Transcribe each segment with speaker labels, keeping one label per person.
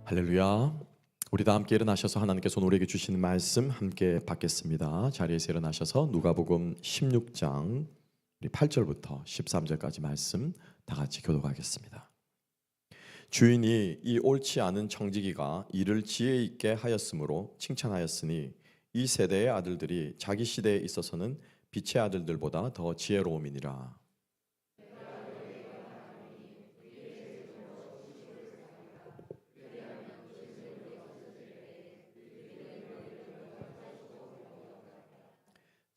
Speaker 1: 할렐루야. 우리 다 함께 일어나셔서 하나님께서 우리에게 주시는 말씀 함께 받겠습니다. 자리에서 일어나셔서 누가복음 16장 8절부터 13절까지 말씀 다 같이 교독하겠습니다. 주인이 이 옳지 않은 청지기가 이를 지혜 있게 하였으므로 칭찬하였으니 이 세대의 아들들이 자기 시대에 있어서는 빛의 아들들보다 더 지혜로움이니라.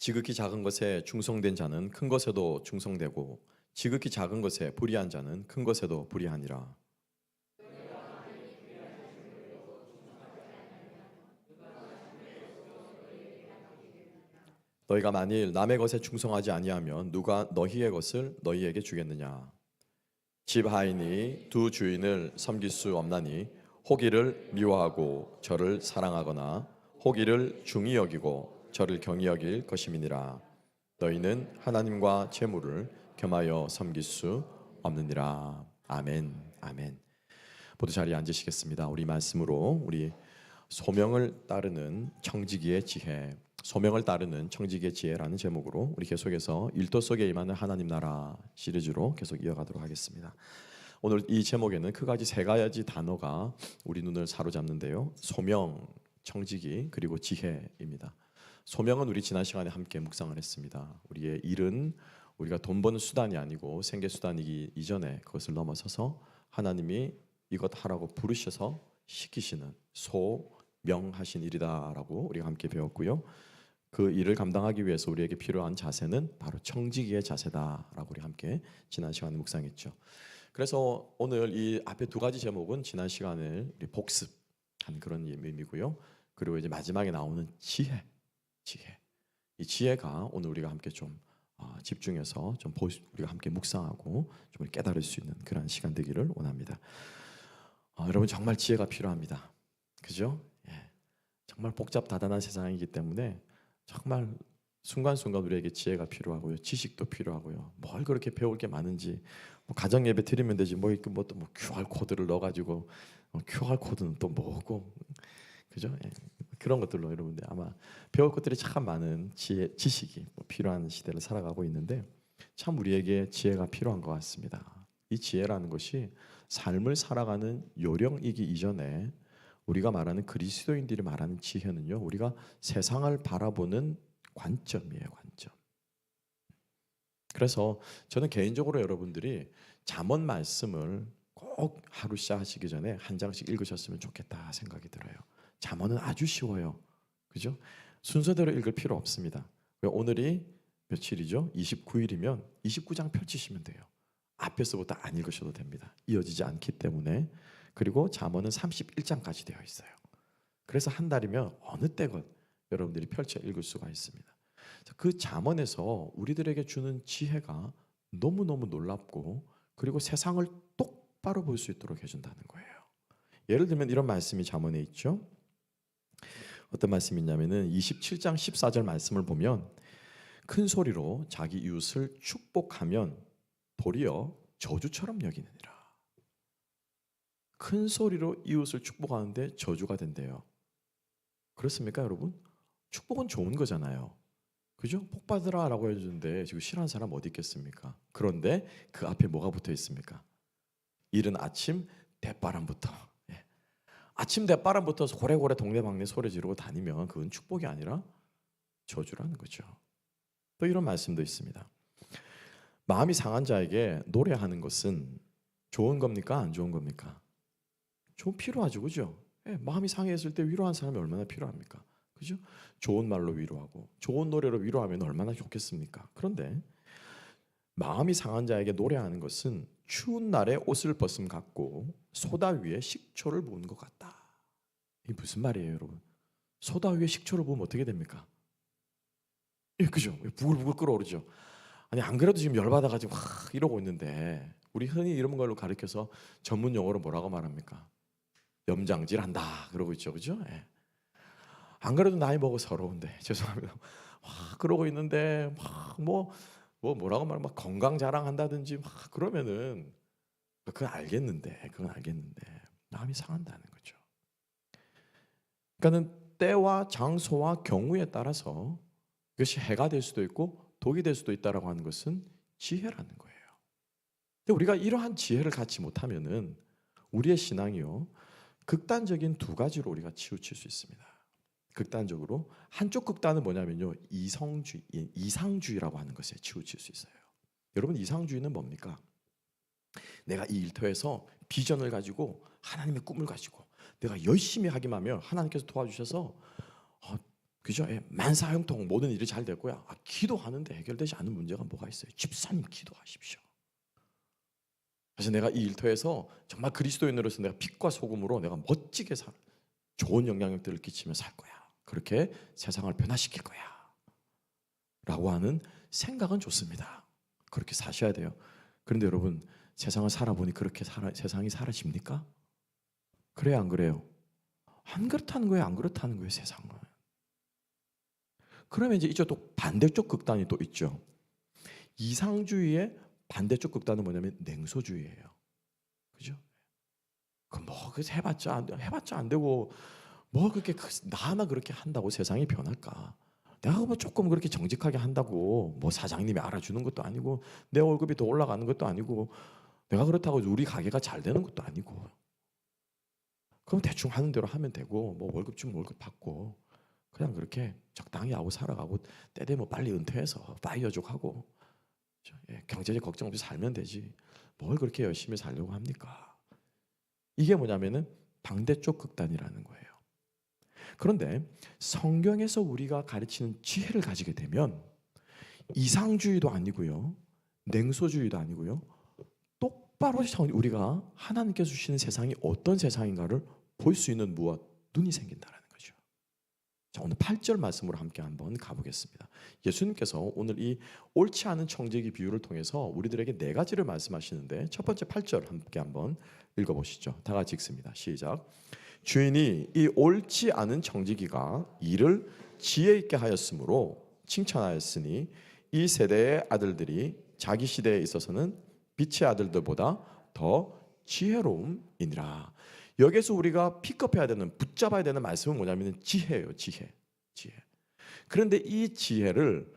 Speaker 1: 지극히 작은 것에 충성된 자는 큰 것에도 충성되고 지극히 작은 것에 불의한 자는 큰 것에도 불의하니라. 너희가 만일 남의 것에 충성하지 아니하면 누가 너희의 것을 너희에게 주겠느냐. 집 하인이 두 주인을 섬길 수 없나니 혹이를 미워하고 저를 사랑하거나 혹이를 중히 여기고 저를 경히 여길 것임이니라. 너희는 하나님과 재물을 겸하여 섬길 수 없느니라. 아멘. 아멘. 모두 자리에 앉으시겠습니다. 우리 말씀으로 우리 소명을 따르는 청지기의 지혜, 소명을 따르는 청지기의 지혜라는 제목으로 우리 계속해서 일도 속에 임하는 하나님 나라 시리즈로 계속 이어가도록 하겠습니다. 오늘 이 제목에는 크가지 세 가지 단어가 우리 눈을 사로잡는데요. 소명, 청지기, 그리고 지혜입니다. 소명은 우리 지난 시간에 함께 묵상을 했습니다. 우리의 일은 우리가 돈 버는 수단이 아니고 생계 수단이기 이전에 그것을 넘어서서 하나님이 이것 하라고 부르셔서 시키시는 소명하신 일이다라고 우리가 함께 배웠고요. 그 일을 감당하기 위해서 우리에게 필요한 자세는 바로 청지기의 자세다라고 우리 함께 지난 시간에 묵상했죠. 그래서 오늘 이 앞에 두 가지 제목은 지난 시간에 우리 복습한 그런 의미고요. 그리고 이제 마지막에 나오는 지혜. 이 지혜가 오늘 우리가 함께 좀 집중해서 좀 우리가 함께 묵상하고 좀 깨달을 수 있는 그런 시간 되기를 원합니다. 여러분 정말 지혜가 필요합니다. 그죠? 예. 정말 복잡다단한 세상이기 때문에 정말 순간순간 우리에게 지혜가 필요하고요, 지식도 필요하고요. 뭘 그렇게 배울 게 많은지, 뭐 가정 예배 드리면 되지 뭐 QR 코드를 넣어가지고 QR 코드는 또 뭐고, 그죠? 예. 그런 것들로 여러분들 아마 배울 것들이 참 많은 지식이 필요한 시대를 살아가고 있는데 참 우리에게 지혜가 필요한 것 같습니다. 이 지혜라는 것이 삶을 살아가는 요령이기 이전에 우리가 말하는 그리스도인들이 말하는 지혜는요, 우리가 세상을 바라보는 관점이에요, 관점. 그래서 저는 개인적으로 여러분들이 잠언 말씀을 꼭 하루 시작하시기 전에 한 장씩 읽으셨으면 좋겠다 생각이 들어요. 잠언은 아주 쉬워요. 그죠? 순서대로 읽을 필요 없습니다. 오늘이 며칠이죠? 29일이면 29장 펼치시면 돼요. 앞에서부터 안 읽으셔도 됩니다. 이어지지 않기 때문에. 그리고 잠언은 31장까지 되어 있어요. 그래서 한 달이면 어느 때건 여러분들이 펼쳐 읽을 수가 있습니다. 그 잠언에서 우리들에게 주는 지혜가 너무너무 놀랍고 그리고 세상을 똑바로 볼 수 있도록 해준다는 거예요. 예를 들면 이런 말씀이 잠언에 있죠. 어떤 말씀이 있냐면은 27장 14절 말씀을 보면 큰 소리로 자기 이웃을 축복하면 도리어 저주처럼 여기느니라. 큰 소리로 이웃을 축복하는데 저주가 된대요. 그렇습니까, 여러분? 축복은 좋은 거잖아요. 그죠? 복 받으라 라고 해주는데 지금 싫어하는 사람 어디 있겠습니까? 그런데 그 앞에 뭐가 붙어 있습니까? 이른 아침 대바람부터. 예. 아침 대바람부터 고래고래 동네방네 소리 지르고 다니면 그건 축복이 아니라 저주라는 거죠. 또 이런 말씀도 있습니다. 마음이 상한 자에게 노래하는 것은 좋은 겁니까? 안 좋은 겁니까? 좀 필요하죠, 그죠? 예, 마음이 상해했을 때 위로하는 사람이 얼마나 필요합니까? 그죠? 좋은 말로 위로하고 좋은 노래로 위로하면 얼마나 좋겠습니까? 그런데 마음이 상한 자에게 노래하는 것은 추운 날에 옷을 벗음 같고 소다 위에 식초를 부은 것 같다. 이게 무슨 말이에요, 여러분? 소다 위에 식초를 부으면 어떻게 됩니까? 예, 그죠? 부글부글 끓어오르죠. 아니 안 그래도 지금 열받아가지고 이러고 있는데 우리 흔히 이런 걸로 가르쳐서 전문 용어로 뭐라고 말합니까? 염장질한다 그러고 있죠, 그죠? 예. 안 그래도 나이 먹어 서러운데 죄송합니다. 그러고 있는데 뭐라고 말하면 막 건강 자랑한다든지 막 그러면은 그건 알겠는데 마음이 상한다는 거죠. 그러니까는 때와 장소와 경우에 따라서 이것이 해가 될 수도 있고 독이 될 수도 있다라고 하는 것은 지혜라는 거예요. 근데 우리가 이러한 지혜를 갖지 못하면은 우리의 신앙이요, 극단적인 두 가지로 우리가 치우칠 수 있습니다. 극단적으로 한쪽 극단은 뭐냐면요, 이상주의라고 하는 것에 치우칠 수 있어요. 여러분, 이상주의는 뭡니까? 내가 이 일터에서 비전을 가지고 하나님의 꿈을 가지고 내가 열심히 하기만 하면 하나님께서 도와주셔서 그죠? 만사형통 모든 일이 잘 될 거야. 기도하는데 해결되지 않는 문제가 뭐가 있어요? 집사님 기도하십시오. 그래서 내가 이 일터에서 정말 그리스도인으로서 내가 빛과 소금으로 내가 멋지게 좋은 영향력들을 끼치며 살 거야. 그렇게 세상을 변화시킬 거야. 라고 하는 생각은 좋습니다. 그렇게 사셔야 돼요. 그런데 여러분, 세상을 살아보니 그렇게 세상이 사라집니까? 그래요, 안 그래요? 안 그렇다는 거예요, 안 그렇다는 거예요, 세상은. 그러면 이제 이쪽 또 반대쪽 극단이 또 있죠. 이상주의의 반대쪽 극단은 뭐냐면 냉소주의예요. 그죠? 해봤자 안 되고 뭐 그렇게 나나 그렇게 한다고 세상이 변할까? 내가 뭐 조금 그렇게 정직하게 한다고 뭐 사장님이 알아주는 것도 아니고 내 월급이 더 올라가는 것도 아니고 내가 그렇다고 우리 가게가 잘 되는 것도 아니고, 그럼 대충 하는 대로 하면 되고 뭐 월급 주면 월급 받고 그냥 그렇게 적당히 하고 살아가고 때 되면 빨리 은퇴해서 파이어족하고 경제적 걱정 없이 살면 되지 뭘 그렇게 열심히 살려고 합니까? 이게 뭐냐면은 반대쪽 극단이라는 거예요. 그런데 성경에서 우리가 가르치는 지혜를 가지게 되면 이상주의도 아니고요, 냉소주의도 아니고요, 똑바로 우리가 하나님께서 주시는 세상이 어떤 세상인가를 볼 수 있는 눈이 생긴다는 거죠. 자, 오늘 8절 말씀으로 함께 한번 가보겠습니다. 예수님께서 오늘 이 옳지 않은 청지기 비유를 통해서 우리들에게 네 가지를 말씀하시는데, 첫 번째 8절 함께 한번 읽어보시죠. 다 같이 읽습니다. 시작. 주인이 이 옳지 않은 청지기가 이를 지혜 있게 하였으므로 칭찬하였으니 이 세대의 아들들이 자기 시대에 있어서는 빛의 아들들보다 더 지혜로움이니라. 여기서 우리가 픽업해야 되는, 붙잡아야 되는 말씀은 뭐냐면 지혜예요. 지혜. 그런데 이 지혜를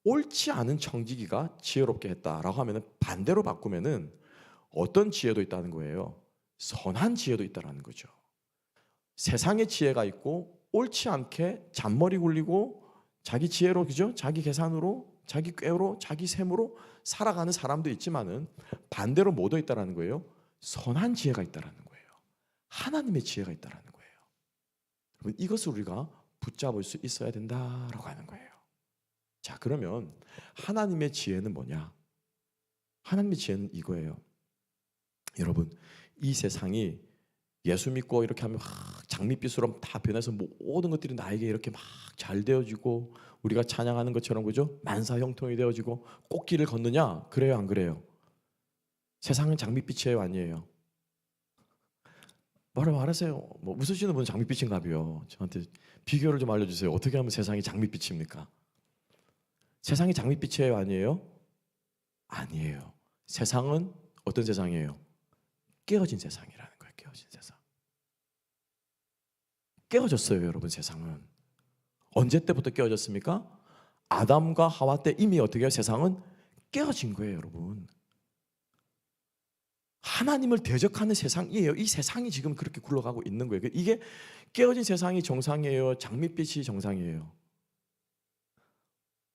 Speaker 1: 옳지 않은 청지기가 지혜롭게 했다라고 하면 반대로 바꾸면은 어떤 지혜도 있다는 거예요. 선한 지혜도 있다라는 거죠. 세상의 지혜가 있고 옳지 않게 잔머리 굴리고 자기 지혜로, 그죠? 자기 계산으로, 자기 꾀로, 자기 셈으로 살아가는 사람도 있지만은 반대로 뭐도 있다라는 거예요. 선한 지혜가 있다라는 거예요. 하나님의 지혜가 있다라는 거예요. 여러분, 이것을 우리가 붙잡을 수 있어야 된다라고 하는 거예요. 자, 그러면 하나님의 지혜는 뭐냐? 하나님의 지혜는 이거예요. 여러분, 이 세상이 예수 믿고 이렇게 하면 막 장밋빛으로 다 변해서 모든 것들이 나에게 이렇게 막 잘 되어지고 우리가 찬양하는 것처럼, 그죠? 만사형통이 되어지고 꽃길을 걷느냐? 그래요, 안 그래요? 세상은 장밋빛이에요, 아니에요? 말하세요. 뭐 웃으시는 분은 장밋빛인가봐요. 저한테 비교를 좀 알려주세요. 어떻게 하면 세상이 장밋빛입니까? 세상이 장밋빛이에요, 아니에요? 아니에요. 세상은 어떤 세상이에요? 깨어진 세상이라는 거예요. 깨어진 세상. 깨어졌어요, 여러분. 세상은 언제 때부터 깨어졌습니까? 아담과 하와 때 이미 어떻게 해요? 세상은 깨어진 거예요, 여러분. 하나님을 대적하는 세상이에요. 이 세상이 지금 그렇게 굴러가고 있는 거예요. 이게 깨어진 세상이 정상이에요? 장밋빛이 정상이에요?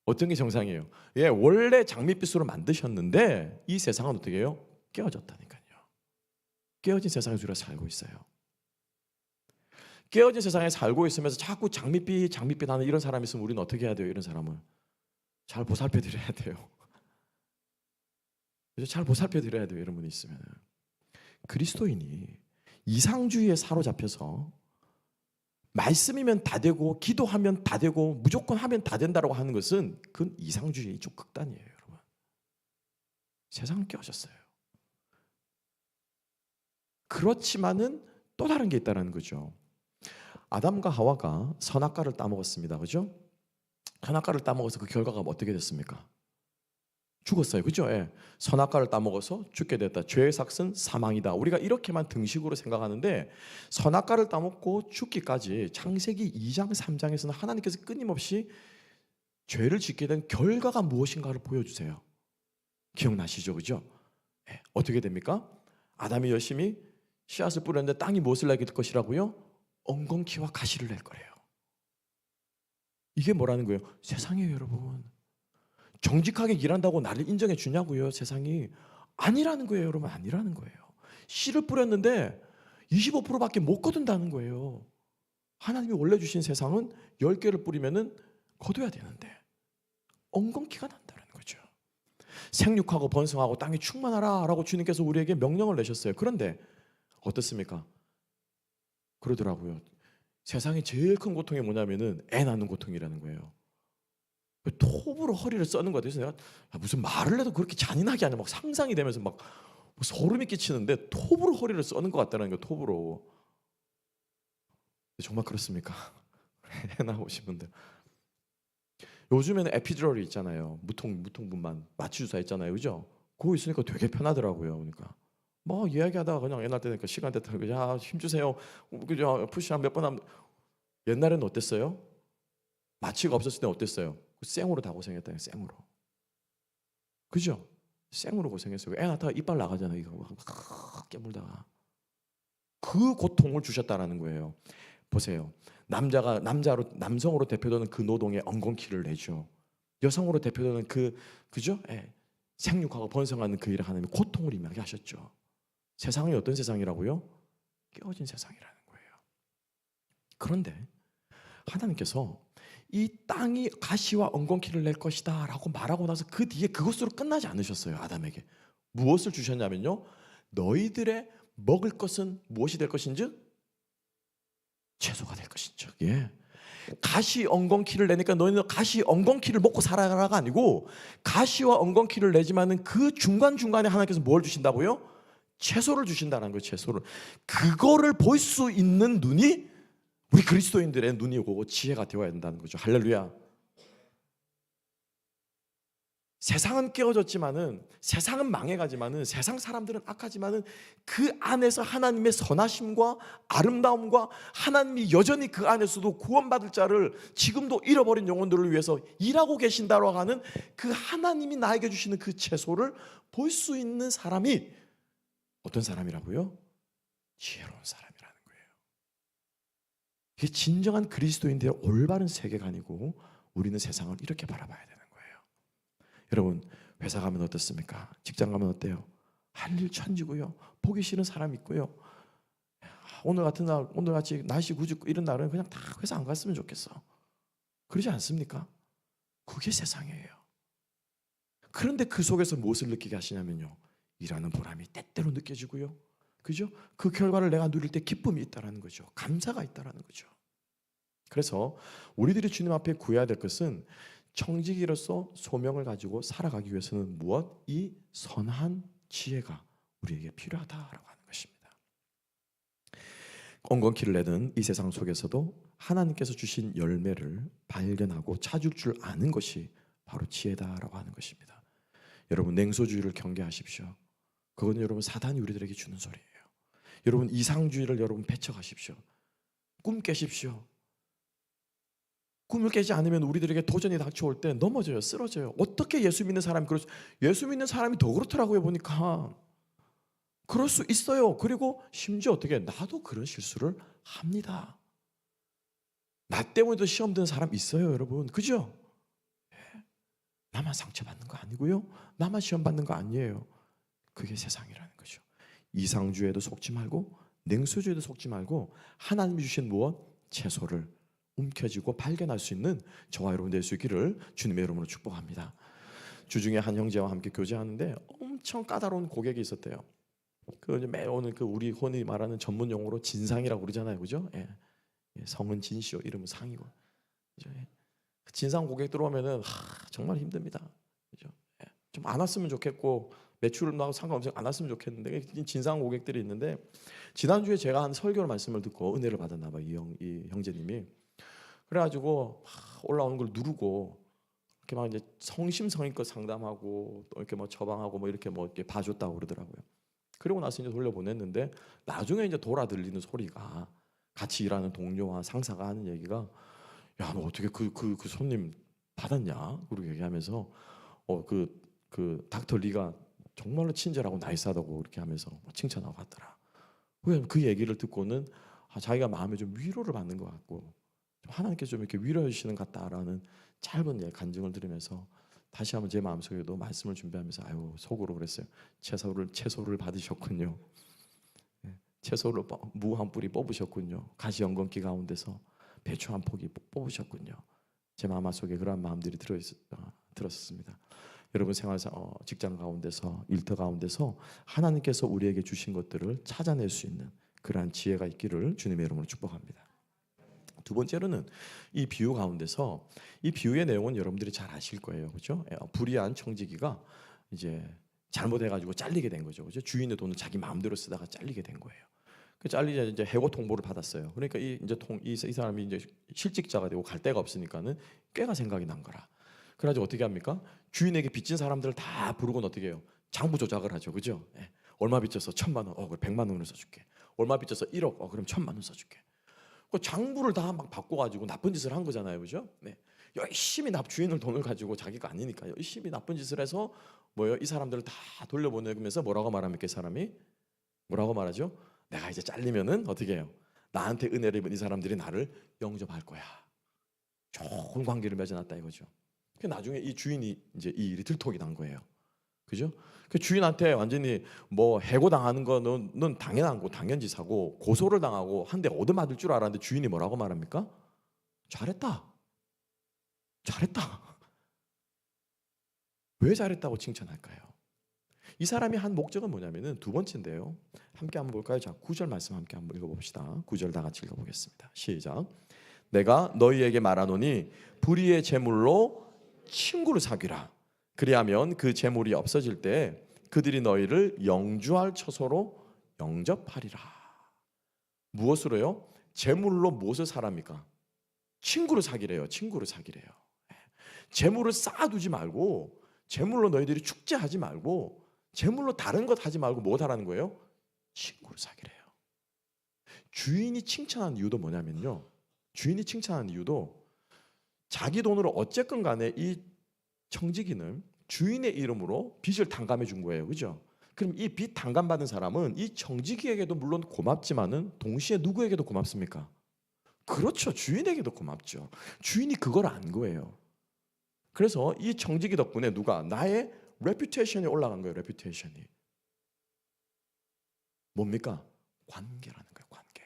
Speaker 1: 어떤 게 정상이에요? 원래 장밋빛으로 만드셨는데 이 세상은 어떻게 해요? 깨어졌다니까요. 깨어진 세상에서 우리가 살고 있어요. 깨어진 세상에 살고 있으면서 자꾸 장밋빛 하는 이런 사람이 있으면 우리는 어떻게 해야 돼요? 이런 사람을 잘 보살펴 드려야 돼요. 잘 보살펴 드려야 돼요. 이런 분이 있으면. 그리스도인이 이상주의에 사로잡혀서 말씀이면 다 되고 기도하면 다 되고 무조건 하면 다 된다고 하는 것은 그건 이상주의의 좀 극단이에요, 여러분. 세상은 깨어졌어요. 그렇지만은 또 다른 게 있다는 거죠. 아담과 하와가 선악과를 따먹었습니다. 그죠? 선악과를 따먹어서 그 결과가 어떻게 됐습니까? 죽었어요. 그죠? 예. 선악과를 따먹어서 죽게 됐다. 죄의 삭은 사망이다. 우리가 이렇게만 등식으로 생각하는데 선악과를 따먹고 죽기까지 창세기 2장 3장에서는 하나님께서 끊임없이 죄를 짓게 된 결과가 무엇인가를 보여주세요. 기억나시죠? 그죠? 예. 어떻게 됩니까? 아담이 열심히 씨앗을 뿌렸는데 땅이 무엇을 내게 될 것이라고요? 엉겅퀴와 가시를 낼 거래요. 이게 뭐라는 거예요? 세상이에요, 여러분. 정직하게 일한다고 나를 인정해 주냐고요, 세상이. 아니라는 거예요, 여러분. 아니라는 거예요. 씨를 뿌렸는데 25%밖에 못 거둔다는 거예요. 하나님이 원래 주신 세상은 10개를 뿌리면은 거둬야 되는데 엉겅퀴가 난다는 거죠. 생육하고 번성하고 땅이 충만하라 라고 주님께서 우리에게 명령을 내셨어요. 그런데 어떻습니까? 그러더라고요. 세상에 제일 큰 고통이 뭐냐면은 애 낳는 고통이라는 거예요. 톱으로 허리를 써는 거야. 그래서 내가 무슨 말을 해도 그렇게 잔인하게 하냐 막 상상이 되면서 막 소름이 끼치는데 톱으로 허리를 써는 것 같다는 거예요. 톱으로. 정말 그렇습니까? 애 낳으신 분들. 요즘에는 에피듀럴이 있잖아요. 무통분만 마취주사 있잖아요. 그죠? 그거 있으니까 되게 편하더라고요. 그러니까 뭐 이야기하다가 그냥 애 낳을 때니까 시간 됐다. 야, 힘주세요. 그죠? 푸시 한 몇 번 하면. 옛날에는 어땠어요? 마취가 없었을 때 어땠어요? 생으로 다 고생했다. 생으로. 그죠? 생으로 고생했어요. 애 낳다가 이빨 나가잖아요. 이거 막 깨물다가. 그 고통을 주셨다라는 거예요. 보세요. 남성으로 대표되는 그 노동에 엉겅퀴를 내죠. 여성으로 대표되는 그죠? 예. 생육하고 번성하는 그 일을 하나님이 고통을 임하게 하셨죠. 세상이 어떤 세상이라고요? 깨어진 세상이라는 거예요. 그런데 하나님께서 이 땅이 가시와 엉겅퀴를 낼 것이다 라고 말하고 나서 그 뒤에 그것으로 끝나지 않으셨어요. 아담에게 무엇을 주셨냐면요, 너희들의 먹을 것은 무엇이 될 것인지 채소가 될 것인지. 예. 가시 엉겅퀴를 내니까 너희는 가시 엉겅퀴를 먹고 살아가라가 아니고 가시와 엉겅퀴를 내지만은 그 중간중간에 하나님께서 뭘 주신다고요? 채소를 주신다는 거예요. 채소를. 그거를 볼 수 있는 눈이 우리 그리스도인들의 눈이 오고 지혜가 되어야 된다는 거죠. 할렐루야. 세상은 깨어졌지만은, 세상은 망해가지만은, 세상 사람들은 악하지만은 그 안에서 하나님의 선하심과 아름다움과 하나님이 여전히 그 안에서도 구원받을 자를 지금도 잃어버린 영혼들을 위해서 일하고 계신다고 하는 그 하나님이 나에게 주시는 그 채소를 볼 수 있는 사람이 어떤 사람이라고요? 지혜로운 사람이라는 거예요. 이게 진정한 그리스도인들의 올바른 세계관이고 우리는 세상을 이렇게 바라봐야 되는 거예요. 여러분, 회사 가면 어떻습니까? 직장 가면 어때요? 할 일 천지고요. 보기 싫은 사람 있고요. 오늘 같은 날, 오늘같이 날씨 구죽고 이런 날은 그냥 다 회사 안 갔으면 좋겠어. 그러지 않습니까? 그게 세상이에요. 그런데 그 속에서 무엇을 느끼게 하시냐면요, 일하는 보람이 때때로 느껴지고요. 그죠? 그 결과를 내가 누릴 때 기쁨이 있다는 거죠. 감사가 있다는 거죠. 그래서 우리들이 주님 앞에 구해야 될 것은 청지기로서 소명을 가지고 살아가기 위해서는 무엇? 이 선한 지혜가 우리에게 필요하다라고 하는 것입니다. 엉겅퀴를 내는 이 세상 속에서도 하나님께서 주신 열매를 발견하고 찾을 줄 아는 것이 바로 지혜다라고 하는 것입니다. 여러분, 냉소주의를 경계하십시오. 그건 여러분 사단이 우리들에게 주는 소리예요. 여러분, 이상주의를 여러분 배척하십시오. 꿈 깨십시오. 꿈을 깨지 않으면 우리들에게 도전이 닥쳐올 때 넘어져요. 쓰러져요. 어떻게 예수 믿는 사람이 예수 믿는 사람이 더 그렇더라고요. 보니까 그럴 수 있어요. 그리고 심지어 어떻게, 나도 그런 실수를 합니다. 나 때문에도 시험 드는 사람 있어요, 여러분. 그죠? 나만 상처받는 거 아니고요, 나만 시험 받는 거 아니에요. 그게 세상이라는 거죠. 이상주의에도 속지 말고 냉소주의에도 속지 말고 하나님이 주신 무엇? 채소를 움켜쥐고 발견할 수 있는 저와 여러분 될 수 있기를 주님의 이름으로 축복합니다. 주중에 한 형제와 함께 교제하는데 엄청 까다로운 고객이 있었대요. 매 오늘 우리 흔히 말하는 전문 용어로 진상이라고 그러잖아요, 그죠? 예. 성은 진시오, 이름은 상이고. 그죠? 예. 진상 고객 들어오면은 정말 힘듭니다. 그죠? 예. 좀 안 왔으면 좋겠고 매출을 나고 상관없이 안 왔으면 좋겠는데 진상 고객들이 있는데, 지난주에 제가 한 설교 말씀을 듣고 은혜를 받았나 봐, 이 형제님이. 그래가지고 올라오는 걸 누르고 이렇게 막 이제 성심성의껏 상담하고 또 이렇게 뭐 처방하고 뭐 이렇게 뭐 이렇게 봐줬다고 그러더라고요. 그리고 나서 이제 돌려보냈는데 나중에 이제 돌아 들리는 소리가 같이 일하는 동료와 상사가 하는 얘기가 야, 너 어떻게 그 손님 받았냐? 그렇게 얘기하면서 그 닥터 리가 정말로 친절하고 나이스하다고 그렇게 하면서 칭찬하고 갔더라. 그 얘기를 듣고는 자기가 마음에 좀 위로를 받는 것 같고 좀 하나님께서 좀 이렇게 위로해 주시는 것 같다라는 짧은 간증을 들으면서 다시 한번 제 마음속에도 말씀을 준비하면서 아유 속으로 그랬어요. 채소를 받으셨군요. 채소를 무 한 뿌리 뽑으셨군요. 가시 연건기 가운데서 배추 한 포기 뽑으셨군요. 제 마음 속에 그러한 마음들이 들었습니다. 여러분 생활사 직장 가운데서 일터 가운데서 하나님께서 우리에게 주신 것들을 찾아낼 수 있는 그러한 지혜가 있기를 주님의 이름으로 축복합니다. 두 번째로는 이 비유 가운데서 이 비유의 내용은 여러분들이 잘 아실 거예요, 그렇죠? 불의한 청지기가 이제 잘못해가지고 잘리게 된 거죠, 그렇죠? 주인의 돈을 자기 마음대로 쓰다가 잘리게 된 거예요. 그 잘리자 이제 해고 통보를 받았어요. 그러니까 이 사람이 이제 실직자가 되고 갈 데가 없으니까는 꾀가 생각이 난 거라. 그래가지고 어떻게 합니까? 주인에게 빚진 사람들을 다 부르고는 어떻게 해요? 장부 조작을 하죠, 그죠? 얼마 빚져서 1,000만 원, 그래 100만 원을 써줄게. 얼마 빚져서 1억, 그럼 1,000만 원 써줄게. 그 장부를 다 막 바꿔가지고 나쁜 짓을 한 거잖아요, 그죠? 열심히 주인을 돈을 가지고 자기가 아니니까 열심히 나쁜 짓을 해서 뭐요? 이 사람들을 다 돌려보내면서 뭐라고 말합니까? 이 사람이 뭐라고 말하죠? 내가 이제 잘리면은 어떻게 해요? 나한테 은혜를 입은 이 사람들이 나를 영접할 거야. 좋은 관계를 맺어놨다 이거죠. 나중에 이 주인이 이제 이 일이 들통이 난 거예요. 그죠? 그 주인한테 완전히 뭐 해고 당하는 거는 당연한 거, 당연지사고 고소를 당하고 한 대 얻어맞을 줄 알았는데 주인이 뭐라고 말합니까? 잘했다. 잘했다. 왜 잘했다고 칭찬할까요? 이 사람이 한 목적은 뭐냐면은 두 번째인데요. 함께 한번 볼까요? 자, 9절 말씀 함께 한번 읽어봅시다. 9절 다 같이 읽어보겠습니다. 시작. 내가 너희에게 말하노니 불의의 재물로 친구를 사귀라. 그리하면 그 재물이 없어질 때 그들이 너희를 영주할 처소로 영접하리라. 무엇으로요? 재물로 무엇을 사랍니까? 친구를 사귀래요. 친구를 사귀래요. 재물을 쌓아두지 말고 재물로 너희들이 축제하지 말고 재물로 다른 것 하지 말고 뭐 하라는 거예요? 친구를 사귀래요. 주인이 칭찬한 이유도 뭐냐면요. 주인이 칭찬한 이유도 자기 돈으로 어쨌건 간에 이 청지기는 주인의 이름으로 빚을 탕감해 준 거예요. 그죠? 그럼 이 빚 탕감받은 사람은 이 청지기에게도 물론 고맙지만은 동시에 누구에게도 고맙습니까? 그렇죠. 주인에게도 고맙죠. 주인이 그걸 안 거예요. 그래서 이 청지기 덕분에 누가 나의 레퓨테이션이 올라간 거예요. 레퓨테이션이. 뭡니까? 관계라는 거예요. 관계.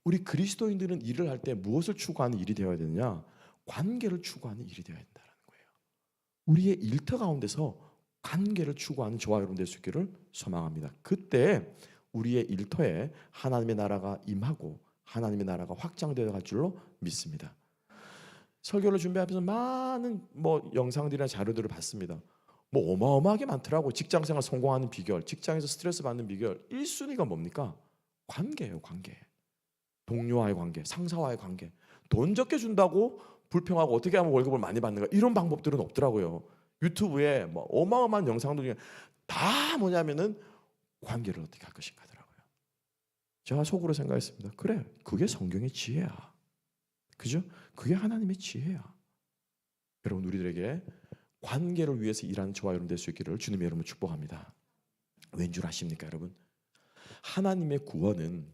Speaker 1: 우리 그리스도인들은 일을 할 때 무엇을 추구하는 일이 되어야 되느냐? 관계를 추구하는 일이 되어야 된다는 거예요. 우리의 일터 가운데서 관계를 추구하는 저와 여러분 될 수 있기를 소망합니다. 그때 우리의 일터에 하나님의 나라가 임하고 하나님의 나라가 확장되어 갈 줄로 믿습니다. 설교를 준비하면서 많은 영상들이나 자료들을 봤습니다. 어마어마하게 많더라고. 직장생활 성공하는 비결, 직장에서 스트레스 받는 비결 1순위가 뭡니까? 관계예요. 관계. 동료와의 관계, 상사와의 관계. 돈 적게 준다고 불평하고 어떻게 하면 월급을 많이 받는가 이런 방법들은 없더라고요. 유튜브에 어마어마한 영상들 중에 다 뭐냐면은 관계를 어떻게 할 것인가 하더라고요. 제가 속으로 생각했습니다. 그래, 그게 성경의 지혜야. 그죠? 그게 하나님의 지혜야. 여러분 우리들에게 관계를 위해서 일하는 저와 여러분 될 수 있기를 주님의 이름으로 축복합니다. 왠 줄 아십니까, 여러분? 하나님의 구원은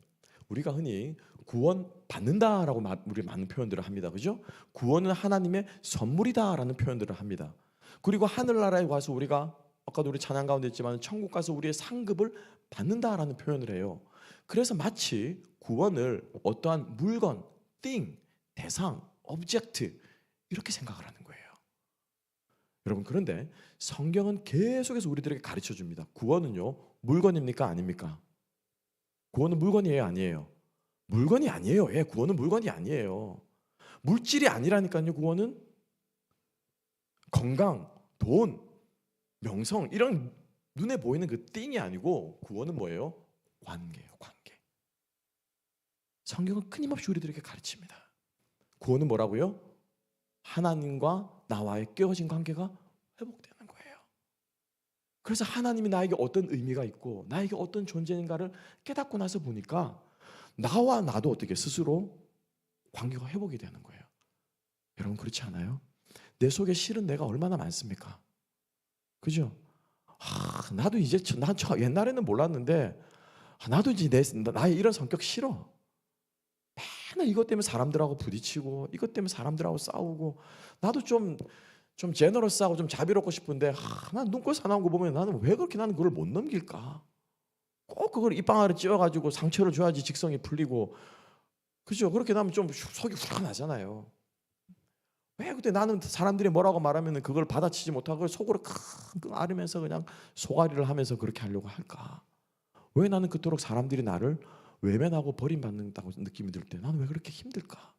Speaker 1: 우리가 흔히 구원 받는다라고 우리 많은 표현들을 합니다. 그죠? 구원은 하나님의 선물이다라는 표현들을 합니다. 그리고 하늘나라에 가서 우리가 아까도 우리 찬양 가운데 있지만 천국 가서 우리의 상급을 받는다라는 표현을 해요. 그래서 마치 구원을 어떠한 물건, thing, 대상, object 이렇게 생각을 하는 거예요. 여러분 그런데 성경은 계속해서 우리들에게 가르쳐 줍니다. 구원은요 물건입니까 아닙니까? 구원은 물건이에요 아니에요? 물건이 아니에요. 구원은 물건이 아니에요. 물질이 아니라니까요. 구원은 건강, 돈, 명성 이런 눈에 보이는 그 띵이 아니고 구원은 뭐예요? 관계예요. 관계. 성경은 끊임없이 우리들에게 가르칩니다. 구원은 뭐라고요? 하나님과 나와의 깨어진 관계가 회복되는 거예요. 그래서 하나님이 나에게 어떤 의미가 있고 나에게 어떤 존재인가를 깨닫고 나서 보니까 나와 나도 어떻게 스스로 관계가 회복이 되는 거예요. 여러분 그렇지 않아요? 내 속에 실은 내가 얼마나 많습니까? 그죠? 나도 이제 옛날에는 몰랐는데 나도 이제 나의 이런 성격 싫어. 맨날 이것 때문에 사람들하고 부딪히고 이것 때문에 사람들하고 싸우고 나도 좀 제너러스하고 좀 자비롭고 싶은데 난 눈꽃 사나운 거 보면 나는 왜 그렇게 나는 그걸 못 넘길까? 꼭 그걸 입방아를 찧어가지고 상처를 줘야지 직성이 풀리고 그죠? 그렇게 나면 좀 속이 불안하잖아요. 왜 그때 나는 사람들이 뭐라고 말하면 그걸 받아치지 못하고 속으로 끙끙 앓으면서 그냥 속앓이를 하면서 그렇게 하려고 할까? 왜 나는 그토록 사람들이 나를 외면하고 버림받는다고 느낌이 들 때 나는 왜 그렇게 힘들까?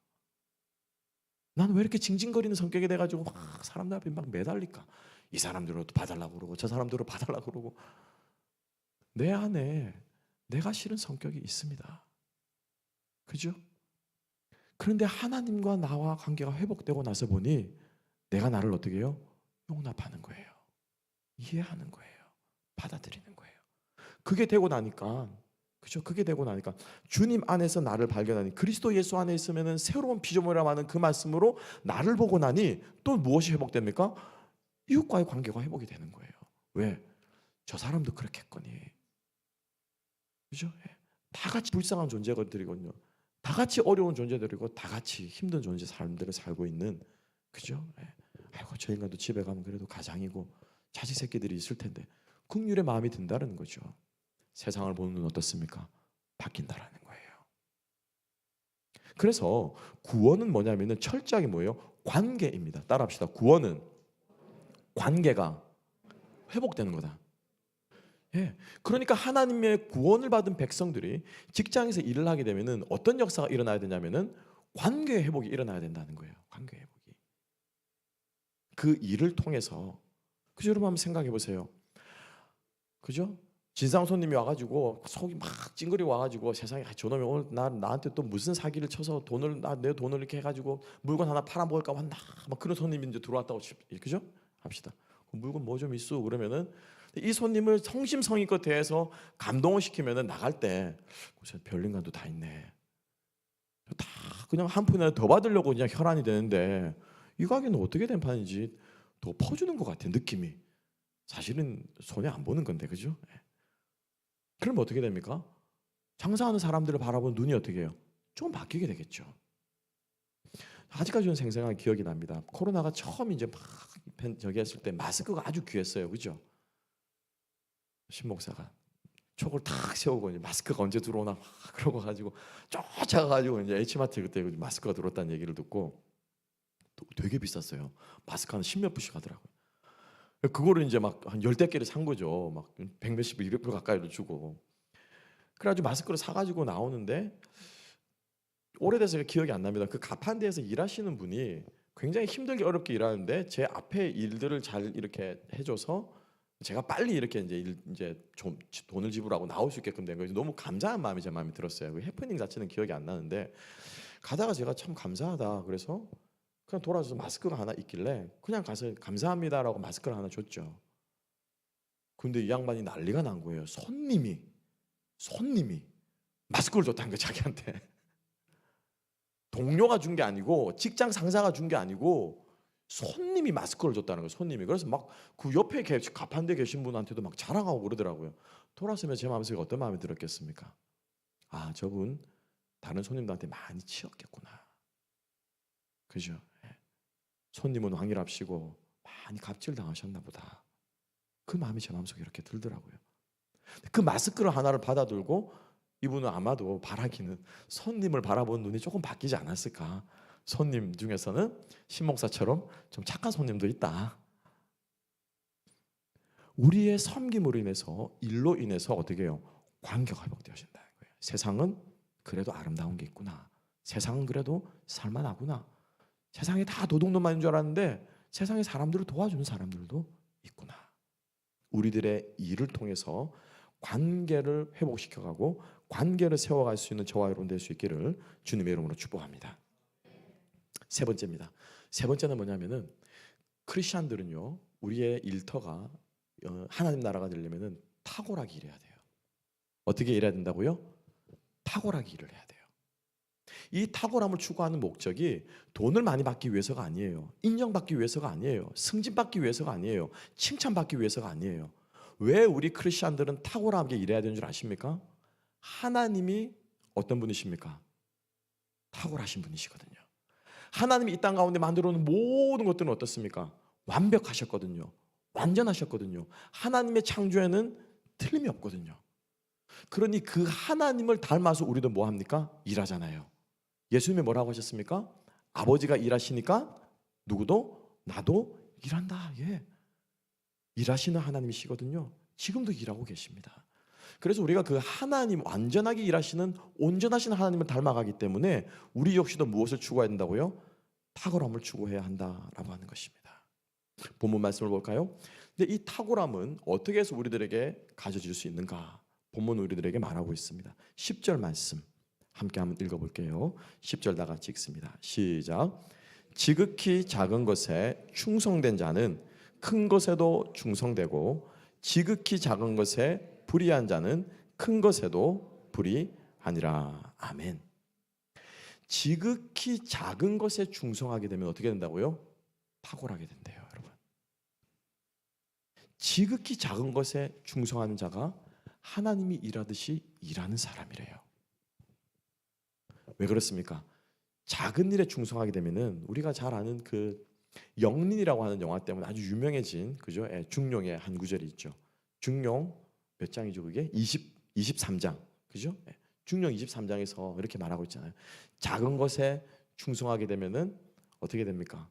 Speaker 1: 나는 왜 이렇게 징징거리는 성격이 돼가지고 막 사람들 앞에 막 매달릴까? 이 사람들도 봐달라고 그러고 저 사람들도 봐달라고 그러고 내 안에 내가 싫은 성격이 있습니다. 그죠? 그런데 하나님과 나와 관계가 회복되고 나서 보니 내가 나를 어떻게 해요? 용납하는 거예요. 이해하는 거예요. 받아들이는 거예요. 그게 되고 나니까 그죠? 그게 되고 나니까 주님 안에서 나를 발견하니 그리스도 예수 안에 있으면은 새로운 피조물이라 하는 그 말씀으로 나를 보고 나니 또 무엇이 회복됩니까? 이웃과의 관계가 회복이 되는 거예요. 왜? 저 사람도 그렇게 했거니. 그죠? 예. 다 같이 불쌍한 존재들이거든요. 다 같이 어려운 존재들이고 다 같이 힘든 존재 사람들을 살고 있는 그죠? 예. 아이고 저 인간도 집에 가면 그래도 가장이고 자식 새끼들이 있을 텐데 긍휼의 마음이 든다는 거죠. 세상을 보는 눈 어떻습니까? 바뀐다라는 거예요. 그래서 구원은 뭐냐면은 철저하게 뭐예요? 관계입니다. 따라합시다. 구원은 관계가 회복되는 거다. 예. 그러니까 하나님의 구원을 받은 백성들이 직장에서 일을 하게 되면은 어떤 역사가 일어나야 되냐면은 관계 회복이 일어나야 된다는 거예요. 관계 회복이. 그 일을 통해서 그죠? 여러분 한번 생각해 보세요. 그죠? 진상 손님이 와가지고 속이 막 찡그리고 와가지고 세상에 저놈이 오늘 나한테 또 무슨 사기를 쳐서 내 돈을 이렇게 해가지고 물건 하나 팔아먹을까 왔나 막 그런 손님이 이제 들어왔다고 그죠? 합시다. 물건 뭐 좀 있어 그러면은 이 손님을 성심성의껏 대해서 감동을 시키면은 나갈 때 별인간도 다 있네. 다 그냥 한 푼이라도 더 받으려고 그냥 혈안이 되는데 이 가게는 어떻게 된 판인지 더 퍼주는 것 같아 느낌이. 사실은 손해 안 보는 건데 그죠? 그럼 어떻게 됩니까? 장사하는 사람들을 바라보는 눈이 어떻게 해요? 좀 바뀌게 되겠죠. 아직까지 저는 생생하게 기억이 납니다. 코로나가 처음 이제 막 저기 했을 때 마스크가 아주 귀했어요. 그죠? 신 목사가 촉을 탁 세우고 이제 마스크가 언제 들어오나 막 그러고 가지고 쫓아가가지고 이제 H마트 그때 마스크가 들어왔다는 얘기를 듣고 되게 비쌌어요. 마스크 한 10몇 불씩 하더라고요. 그거를 이제 막 한 열댓 개를 산 거죠. 막 100몇십 불, 200불 가까이를 주고. 그래가지고 마스크를 사가지고 나오는데 오래돼서 기억이 안 납니다. 그 가판대에서 일하시는 분이 굉장히 힘들게 어렵게 일하는데 제 앞에 일들을 잘 이렇게 해줘서 제가 빨리 이렇게 이제 좀 돈을 지불하고 나올 수 있게끔 된 거예요. 너무 감사한 마음이 제 마음에 들었어요. 그 해프닝 자체는 기억이 안 나는데 가다가 제가 참 감사하다 그래서 그냥 돌아서 마스크가 하나 있길래 그냥 가서 감사합니다라고 마스크를 하나 줬죠. 근데 이 양반이 난리가 난 거예요. 손님이 마스크를 줬다는 거예요. 자기한테. 동료가 준 게 아니고 직장 상사가 준 게 아니고 손님이 마스크를 줬다는 거예요. 손님이. 그래서 막 그 옆에 가판대 계신 분한테도 막 자랑하고 그러더라고요. 돌아서면 제 마음속에 어떤 마음이 들었겠습니까? 아 저분 다른 손님들한테 많이 치였겠구나. 그죠? 손님은 왕이랍시고 많이 갑질 당하셨나 보다. 그 마음이 제 마음속에 이렇게 들더라고요. 그 마스크를 하나를 받아들고 이분은 아마도 바라기는 손님을 바라보는 눈이 조금 바뀌지 않았을까. 손님 중에서는 신목사처럼 좀 착한 손님도 있다. 우리의 섬김으로 인해서 일로 인해서 어떻게 해요? 관계가 회복되어진다는 거예요. 세상은 그래도 아름다운 게 있구나. 세상은 그래도 살만하구나. 세상에 다 도둑놈만인 줄 알았는데 세상에 사람들을 도와주는 사람들도 있구나. 우리들의 일을 통해서 관계를 회복시켜가고 관계를 세워갈 수 있는 저와 여러분 될 수 있기를 주님의 이름으로 축복합니다. 세 번째입니다. 세 번째는 뭐냐면은 크리스천들은요, 우리의 일터가 하나님 나라가 되려면은 탁월하게 일해야 돼요. 어떻게 일해야 된다고요? 탁월하게 일을 해야 돼요. 이 탁월함을 추구하는 목적이 돈을 많이 받기 위해서가 아니에요. 인정받기 위해서가 아니에요. 승진받기 위해서가 아니에요. 칭찬받기 위해서가 아니에요. 왜 우리 크리스천들은 탁월하게 일해야 되는 줄 아십니까? 하나님이 어떤 분이십니까? 탁월하신 분이시거든요. 하나님이 이 땅 가운데 만들어 놓은 모든 것들은 어떻습니까? 완벽하셨거든요. 완전하셨거든요. 하나님의 창조에는 틀림이 없거든요. 그러니 그 하나님을 닮아서 우리도 뭐 합니까? 일하잖아요. 예수님이 뭐라고 하셨습니까? 아버지가 일하시니까 누구도 나도 일한다. 예. 일하시는 하나님이시거든요. 지금도 일하고 계십니다. 그래서 우리가 그 하나님, 완전하게 일하시는 온전하신 하나님을 닮아가기 때문에 우리 역시도 무엇을 추구해야 된다고요? 탁월함을 추구해야 한다라고 하는 것입니다. 본문 말씀을 볼까요? 근데 이 탁월함은 어떻게 해서 우리들에게 가져질 수 있는가? 본문 우리들에게 말하고 있습니다. 10절 말씀 함께 한번 읽어볼게요. 10절 다 같이 읽습니다. 시작. 지극히 작은 것에 충성된 자는 큰 것에도 충성되고 지극히 작은 것에 불의한 자는 큰 것에도 불의하니라. 아멘. 지극히 작은 것에 충성하게 되면 어떻게 된다고요? 탁월하게 된대요, 여러분. 지극히 작은 것에 충성하는 자가 하나님이 일하듯이 일하는 사람이래요. 왜 그렇습니까? 작은 일에 충성하게 되면은 우리가 잘 아는 그 영린이라고 하는 영화 때문에 아주 유명해진 그죠? 중룡의 한 구절이 있죠. 중룡 몇 장이죠 그게? 23장 그죠? 중룡 23장에서 이렇게 말하고 있잖아요. 작은 것에 충성하게 되면은 어떻게 됩니까?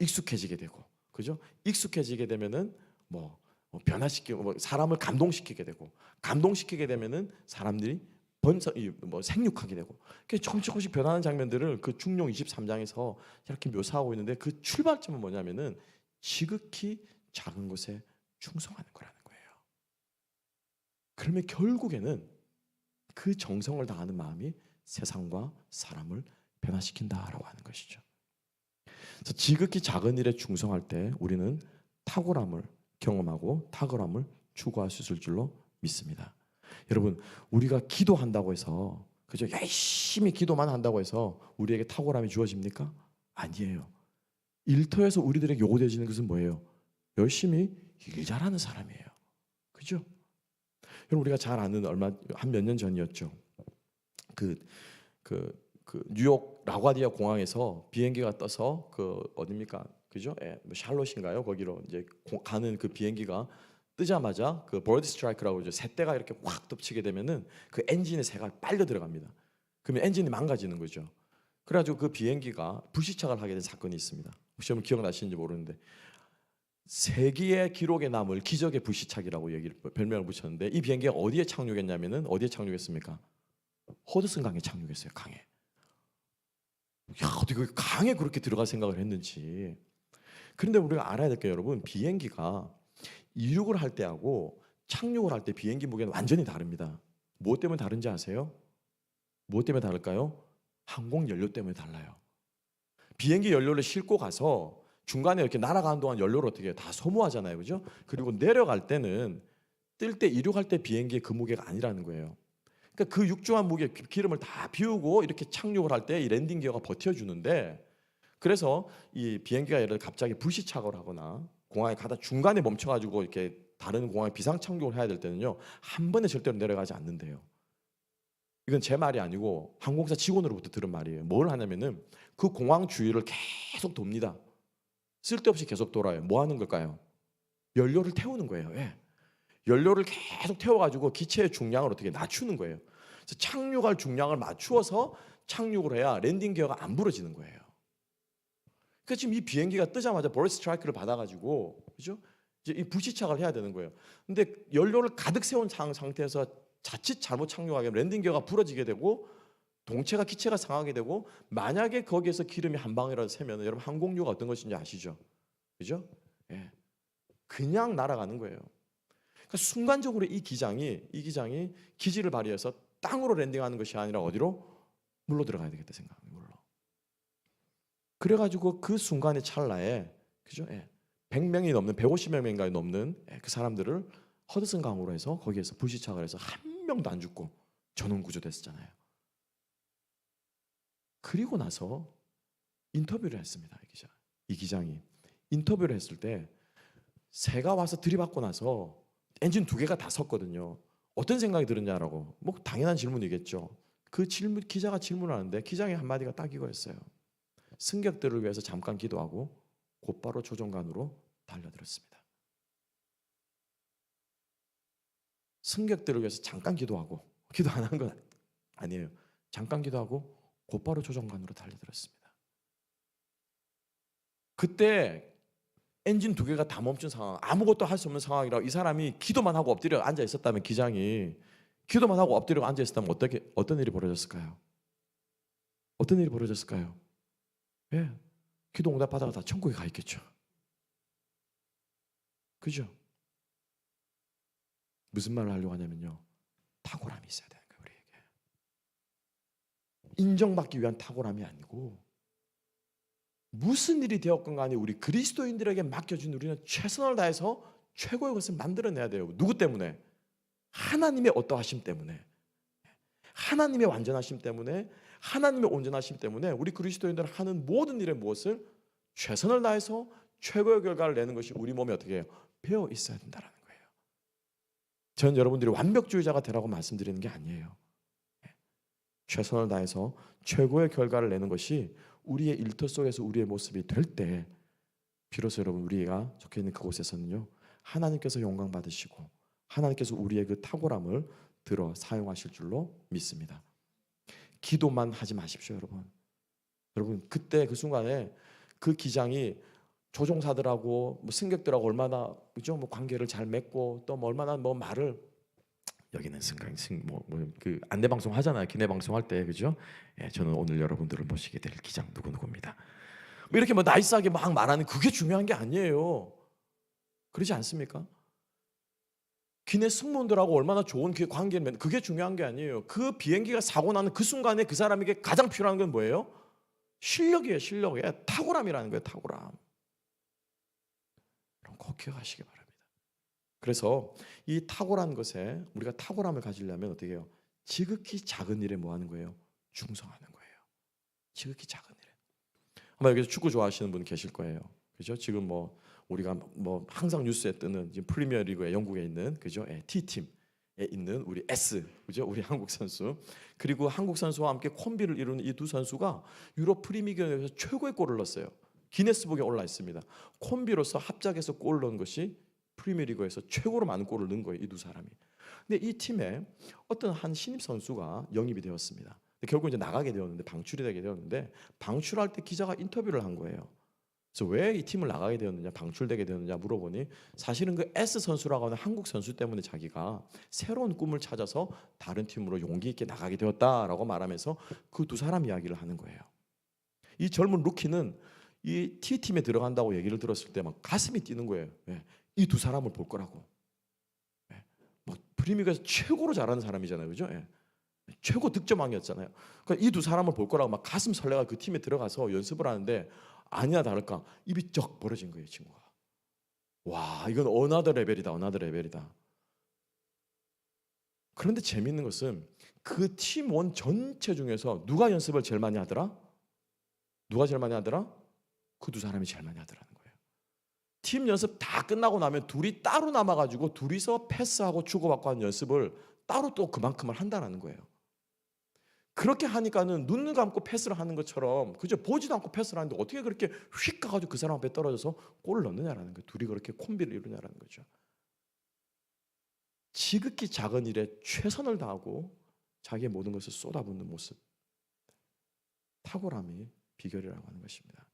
Speaker 1: 익숙해지게 되고 그죠? 익숙해지게 되면은 변화시키고 사람을 감동시키게 되고 감동시키게 되면은 사람들이 생육하게 되고 조금씩 변하는 장면들을 그 중룡 23장에서 이렇게 묘사하고 있는데 그 출발점은 뭐냐면은 지극히 작은 것에 충성하는 거라는 거예요. 그러면 결국에는 그 정성을 다하는 마음이 세상과 사람을 변화시킨다라고 하는 것이죠. 그래서 지극히 작은 일에 충성할 때 우리는 탁월함을 경험하고 탁월함을 추구할 수 있을 줄로 믿습니다. 여러분, 우리가 기도한다고 해서 그죠? 열심히 기도만 한다고 해서 우리에게 탁월함이 주어집니까? 아니에요. 일터에서 우리들에게 요구되어지는 것은 뭐예요? 열심히 일 잘하는 사람이에요. 그죠? 여러분, 우리가 잘 아는 한 몇 년 전이었죠. 그 뉴욕 라과디아 공항에서 비행기가 떠서 어딥니까? 그죠? 샬롯인가요? 거기로 이제 가는 그 비행기가 뜨자마자 그 버드 스트라이크라고 이제 새떼가 이렇게 확 덮치게 되면은 그 엔진에 새가 빨려 들어갑니다. 그러면 엔진이 망가지는 거죠. 그래가지고 그 비행기가 불시착을 하게 된 사건이 있습니다. 혹시 여러분 기억나시는지 모르는데 세계의 기록에 남을 기적의 불시착이라고 별명을 붙였는데 이 비행기가 어디에 착륙했냐면은 어디에 착륙했습니까? 허드슨 강에 착륙했어요. 강에. 야, 어떻게 그 강에 그렇게 들어갈 생각을 했는지. 그런데 우리가 알아야 될 게 여러분 비행기가 이륙을 할 때하고 착륙을 할 때 비행기 무게는 완전히 다릅니다. 무엇 때문에 다른지 아세요? 무엇 때문에 다를까요? 항공 연료 때문에 달라요. 비행기 연료를 싣고 가서 중간에 이렇게 날아가는 동안 연료를 어떻게 해요? 다 소모하잖아요. 그죠? 그리고 내려갈 때는 뜰 때 이륙할 때 비행기의 그 무게가 아니라는 거예요. 그러니까 그 육중한 무게 기름을 다 비우고 이렇게 착륙을 할 때 이 랜딩 기어가 버텨주는데 그래서 이 비행기가 예를 들어 갑자기 불시착을 하거나 공항에 가다 중간에 멈춰가지고 이렇게 다른 공항에 비상 착륙을 해야 될 때는요 한 번에 절대로 내려가지 않는데요. 이건 제 말이 아니고 항공사 직원으로부터 들은 말이에요. 뭘 하냐면은 그 공항 주위를 계속 돕니다. 쓸데없이 계속 돌아요. 뭐 하는 걸까요? 연료를 태우는 거예요. 예. 연료를 계속 태워가지고 기체의 중량을 어떻게 낮추는 거예요. 그래서 착륙할 중량을 맞추어서 착륙을 해야 랜딩 기어가 안 부러지는 거예요. 그러니까 지금 이 비행기가 뜨자마자 버드 스트라이크를 받아가지고 그죠? 이제 이 불시착을 해야 되는 거예요. 근데 연료를 가득 세운 상태에서 자칫 잘못 착륙하게 되면 랜딩 기어가 부러지게 되고 동체가 기체가 상하게 되고 만약에 거기에서 기름이 한 방울이라도 새면 여러분 항공유가 어떤 것인지 아시죠? 그죠? 예. 그냥 날아가는 거예요. 그러니까 순간적으로 이 기장이 기지를 발휘해서 땅으로 랜딩하는 것이 아니라 어디로? 물로 들어가야 되겠다 생각합니다. 물로. 그래가지고 그 순간의 찰나에 그죠? 예. 100명이 넘는 150명인가 넘는 그 사람들을 허드슨 강으로 해서 거기에서 불시착을 해서 한 명도 안 죽고 전원 구조됐었잖아요. 그리고 나서 인터뷰를 했습니다. 이 기장이 인터뷰를 했을 때 새가 와서 들이받고 나서 엔진 2개가 다 섰거든요. 어떤 생각이 들었냐라고, 뭐 당연한 질문이겠죠. 그 질문, 기자가 질문을 하는데 기장의 한마디가 딱 이거였어요. 승객들을 위해서 잠깐 기도하고 곧바로 조종관으로 달려들었습니다. 승객들을 위해서 잠깐 기도하고, 기도 안 한 건 아니에요. 잠깐 기도하고 곧바로 조종관으로 달려들었습니다. 그때 엔진 2개가 다 멈춘 상황, 아무것도 할 수 없는 상황이라 이 사람이 기도만 하고 엎드려 앉아 있었다면, 기장이 기도만 하고 엎드려 앉아 있었다면 어떤 일이 벌어졌을까요? 어떤 일이 벌어졌을까요? 예, 기도 응답 받아가 다 천국에 가 있겠죠. 그죠? 무슨 말을 하려고 하냐면요, 탁월함이 있어야 되는 거예요. 우리에게 인정받기 위한 탁월함이 아니고, 무슨 일이 되었건 간에 우리 그리스도인들에게 맡겨준 우리는 최선을 다해서 최고의 것을 만들어내야 돼요. 누구 때문에? 하나님의 어떠하심 때문에, 하나님의 완전하심 때문에, 하나님의 온전하심 때문에 우리 그리스도인들은 하는 모든 일에 무엇을 최선을 다해서 최고의 결과를 내는 것이 우리 몸에 어떻게 해요? 배어 있어야 된다는 거예요. 저는 여러분들이 완벽주의자가 되라고 말씀드리는 게 아니에요. 최선을 다해서 최고의 결과를 내는 것이 우리의 일터 속에서 우리의 모습이 될 때, 비로소 여러분 우리가 적혀 있는 그곳에서는요, 하나님께서 영광 받으시고 하나님께서 우리의 그 탁월함을 들어 사용하실 줄로 믿습니다. 기도만 하지 마십시오, 여러분. 여러분 그때 그 순간에 그 기장이 조종사들하고 뭐 승객들하고 얼마나 그죠? 뭐 관계를 잘 맺고 또 뭐 얼마나 뭐 말을, 여기는 그 안내 방송 하잖아요. 기내 방송 할 때, 그죠? 예, 저는 오늘 여러분들을 모시게 될 기장 누구누구입니다. 뭐 이렇게 뭐 나이스하게 막 말하는 그게 중요한 게 아니에요. 그러지 않습니까? 기내 승무원들하고 얼마나 좋은 그 관계를 맺는, 그게 중요한 게 아니에요. 그 비행기가 사고 나는 그 순간에 그 사람에게 가장 필요한 건 뭐예요? 실력이에요. 실력. 탁월함이라는 거예요. 탁월함. 그럼 꼭 기억하시기 바랍니다. 그래서 이 탁월한 것에, 우리가 탁월함을 가지려면 어떻게 해요? 지극히 작은 일에 뭐 하는 거예요? 충성하는 거예요. 지극히 작은 일에. 아마 여기서 축구 좋아하시는 분 계실 거예요. 그죠? 지금 뭐 우리가 뭐 항상 뉴스에 뜨는 지금 프리미어 리그에 영국에 있는, 그죠? T팀에 있는 우리 S, 그죠? 우리 한국 선수, 그리고 한국 선수와 함께 콤비를 이루는 이 두 선수가 유럽 프리미어에서 최고의 골을 넣었어요. 기네스북에 올라 있습니다. 콤비로서 합작해서 골을 넣은 것이 프리미어리그에서 최고로 많은 골을 넣은 거예요, 이 두 사람이. 근데 이 팀에 어떤 한 신입 선수가 영입이 되었습니다. 결국 이제 나가게 되었는데, 방출이 되게 되었는데, 방출할 때 기자가 인터뷰를 한 거예요. 그래서 왜 이 팀을 나가게 되었느냐, 방출되게 되었느냐 물어보니, 사실은 그 S 선수라고 하는 한국 선수 때문에 자기가 새로운 꿈을 찾아서 다른 팀으로 용기 있게 나가게 되었다라고 말하면서 그 두 사람 이야기를 하는 거예요. 이 젊은 루키는 이 T팀에 들어간다고 얘기를 들었을 때 막 가슴이 뛰는 거예요. 이 두 사람을 볼 거라고. 뭐 프리미어에서 최고로 잘하는 사람이잖아요, 그죠? 최고 득점왕이었잖아요. 그러니까 이 두 사람을 볼 거라고 막 가슴 설레가 그 팀에 들어가서 연습을 하는데, 아니나 다를까 입이 쩍 벌어진 거예요, 친구가. 와, 이건 어나더 레벨이다, 어나더 레벨이다. 그런데 재미있는 것은 그 팀원 전체 중에서 누가 연습을 제일 많이 하더라? 누가 제일 많이 하더라? 그 두 사람이 제일 많이 하더라는 거예요. 팀 연습 다 끝나고 나면 둘이 따로 남아가지고 둘이서 패스하고 주고받고 하는 연습을 따로 또 그만큼을 한다는 거예요. 그렇게 하니까는 눈을 감고 패스를 하는 것처럼, 그죠? 보지도 않고 패스를 하는데 어떻게 그렇게 휙 가가지고 그 사람 앞에 떨어져서 골을 넣느냐라는 거예요. 둘이 그렇게 콤비를 이루냐라는 거죠. 지극히 작은 일에 최선을 다하고 자기의 모든 것을 쏟아붓는 모습, 탁월함이 비결이라고 하는 것입니다.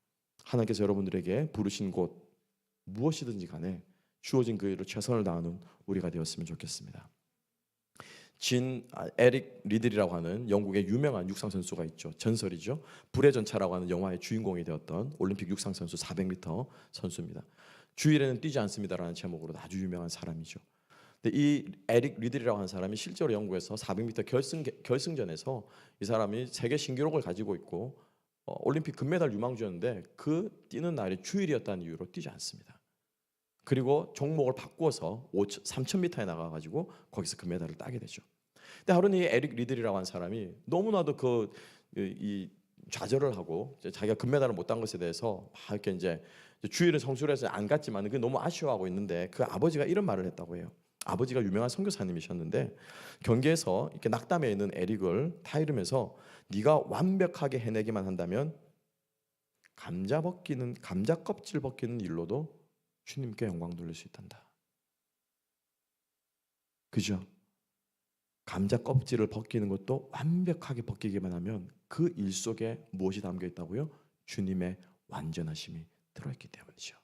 Speaker 1: 하나님께서 여러분들에게 부르신 곳 무엇이든지 간에 주어진 그 일을 최선을 다하는 우리가 되었으면 좋겠습니다. 에릭 리들이라고 하는 영국의 유명한 육상 선수가 있죠. 전설이죠. 불의 전차라고 하는 영화의 주인공이 되었던 올림픽 육상 선수, 400m 선수입니다. 주일에는 뛰지 않습니다라는 제목으로 아주 유명한 사람이죠. 근데 이 에릭 리들이라고 하는 사람이 실제로 영국에서 400m 결승전에서 이 사람이 세계 신기록을 가지고 있고 올림픽 금메달 유망주였는데, 그 뛰는 날이 주일이었다는 이유로 뛰지 않습니다. 그리고 종목을 바꾸어서 3,000m에 나가가지고 거기서 금메달을 따게 되죠. 근데 하루는 이 에릭 리들이라고 하는 사람이 너무나도 이 좌절을 하고 자기가 금메달을 못 딴 것에 대해서 막 이렇게 이제 주일은 성수를 해서 안 갔지만 그 너무 아쉬워하고 있는데 그 아버지가 이런 말을 했다고 해요. 아버지가 유명한 선교사님이셨는데 경계에서 이렇게 낙담해 있는 에릭을 타이르면서 네가 완벽하게 해내기만 한다면 감자 껍질 벗기는 일로도 주님께 영광 돌릴 수 있단다. 그죠? 감자 껍질을 벗기는 것도 완벽하게 벗기기만 하면 그 일 속에 무엇이 담겨 있다고요? 주님의 완전하심이 들어있기 때문이죠.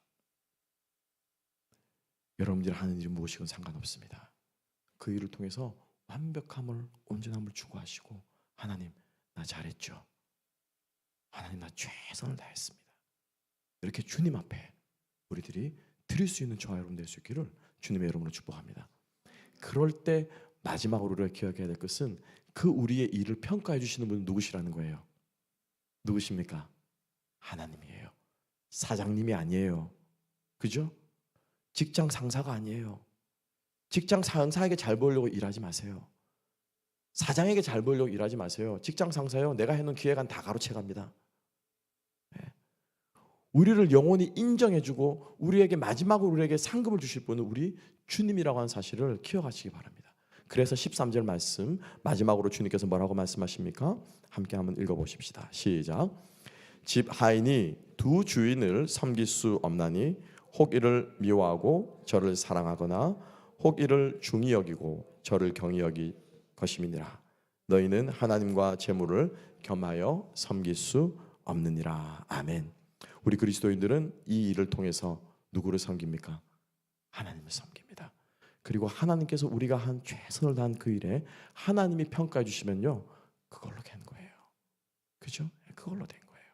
Speaker 1: 여러분들이 하는 일이 무엇이건 상관없습니다. 그 일을 통해서 완벽함을, 온전함을 추구하시고 하나님 나 잘했죠. 하나님 나 최선을 다했습니다. 이렇게 주님 앞에 우리들이 드릴 수 있는 저와 여러분 될 수 있기를 주님의 이름으로 축복합니다. 그럴 때 마지막으로 우리가 기억해야 될 것은 그 우리의 일을 평가해 주시는 분은 누구시라는 거예요. 누구십니까? 하나님이에요. 사장님이 아니에요. 그죠? 직장 상사가 아니에요. 직장 상사에게 잘 보이려고 일하지 마세요. 사장에게 잘 보이려고 일하지 마세요. 직장 상사요, 내가 해놓은 기획안 다 가로채갑니다. 네. 우리를 영원히 인정해주고 우리에게 마지막으로 우리에게 상급을 주실 분은 우리 주님이라고 하는 사실을 기억하시기 바랍니다. 그래서 13절 말씀 마지막으로 주님께서 뭐라고 말씀하십니까? 함께 한번 읽어보십시다. 시작. 집 하인이 두 주인을 섬길 수 없나니 혹 이를 미워하고 저를 사랑하거나 혹 이를 중히 여기고 저를 경히 여기 것임이니라. 너희는 하나님과 재물을 겸하여 섬길 수 없느니라. 아멘. 우리 그리스도인들은 이 일을 통해서 누구를 섬깁니까? 하나님을 섬깁니다. 그리고 하나님께서 우리가 한 최선을 다한 그 일에 하나님이 평가해 주시면요, 그걸로 된 거예요. 그죠? 그걸로 된 거예요.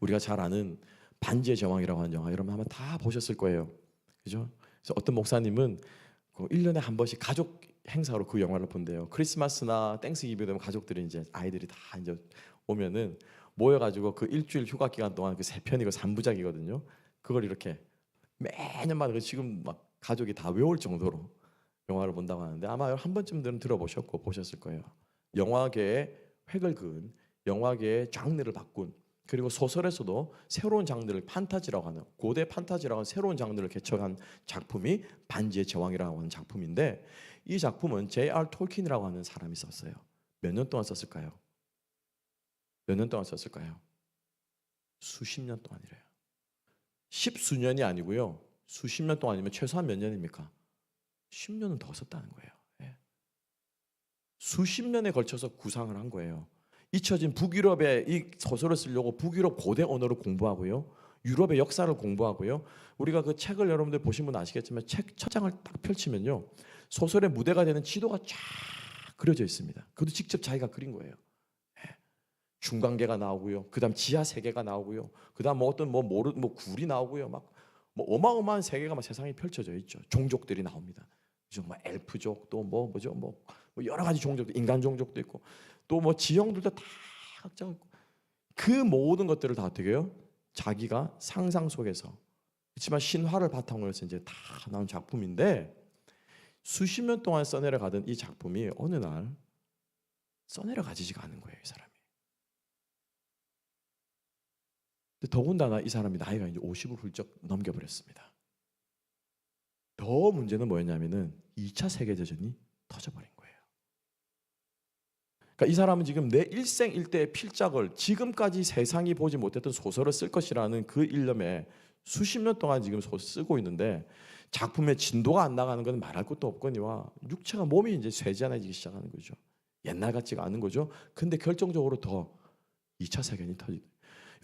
Speaker 1: 우리가 잘 아는 반지의 제왕이라고 하는 영화 여러분 아마 다 보셨을 거예요. 그죠? 그래서 어떤 목사님은 1년에 한 번씩 가족 행사로 그 영화를 본대요. 크리스마스나 땡스기빙 되면 가족들이 이제 아이들이 다 이제 오면은 모여가지고 그 일주일 휴가 기간 동안 그 3편이고 3부작이거든요. 그걸 이렇게 매년마다 지금 막 가족이 다 외울 정도로 영화를 본다고 하는데 아마 한 번쯤들은 들어보셨고 보셨을 거예요. 영화계의 획을 그은, 영화계의 장르를 바꾼, 그리고 소설에서도 새로운 장르를 판타지라고 하는, 고대 판타지라고 하는 새로운 장르를 개척한 작품이 반지의 제왕이라고 하는 작품인데, 이 작품은 J.R. 톨킨이라고 하는 사람이 썼어요. 몇 년 동안 썼을까요? 몇 년 동안 썼을까요? 수십 년 동안이래요. 십수년이 아니고요, 수십 년 동안이면 최소한 몇 년입니까? 10년은 더 썼다는 거예요. 예. 수십 년에 걸쳐서 구상을 한 거예요. 잊혀진 북유럽에 이 소설을 쓰려고 북유럽 고대 언어를 공부하고요, 유럽의 역사를 공부하고요. 우리가 그 책을 여러분들 보신 분 아시겠지만 책 첫 장을 딱 펼치면요, 소설의 무대가 되는 지도가 쫙 그려져 있습니다. 그것도 직접 자기가 그린 거예요. 예. 중간계가 나오고요, 그다음 지하 세계가 나오고요, 그다음 뭐 어떤 뭐 굴이 나오고요, 막 뭐 어마어마한 세계가 막 세상에 펼쳐져 있죠. 종족들이 나옵니다. 정말 엘프족, 또 뭐죠, 뭐 여러 가지 종족도, 인간 종족도 있고, 또 뭐 지형들도 다 각자 있고, 그 모든 것들을 다 어떻게 해요? 자기가 상상 속에서, 그렇지만 신화를 바탕으로 해서 이제 다 나온 작품인데, 수십 년 동안 써내려가던 이 작품이 어느 날 써내려가지지가 않은 거예요, 이 사람이. 근데 더군다나 이 사람이 나이가 이제 50을 훌쩍 넘겨버렸습니다. 더 문제는 뭐였냐면은 2차 세계대전이 터져버린 거예요. 그러니까 이 사람은 지금 내 일생일대의 필작을, 지금까지 세상이 보지 못했던 소설을 쓸 것이라는 그 일념에 수십 년 동안 지금 쓰고 있는데, 작품의 진도가 안 나가는 건 말할 것도 없거니와 육체가, 몸이 이제 쇠잔해지기 시작하는 거죠. 옛날 같지가 않은 거죠. 근데 결정적으로 더 2차 세계대전이 터지.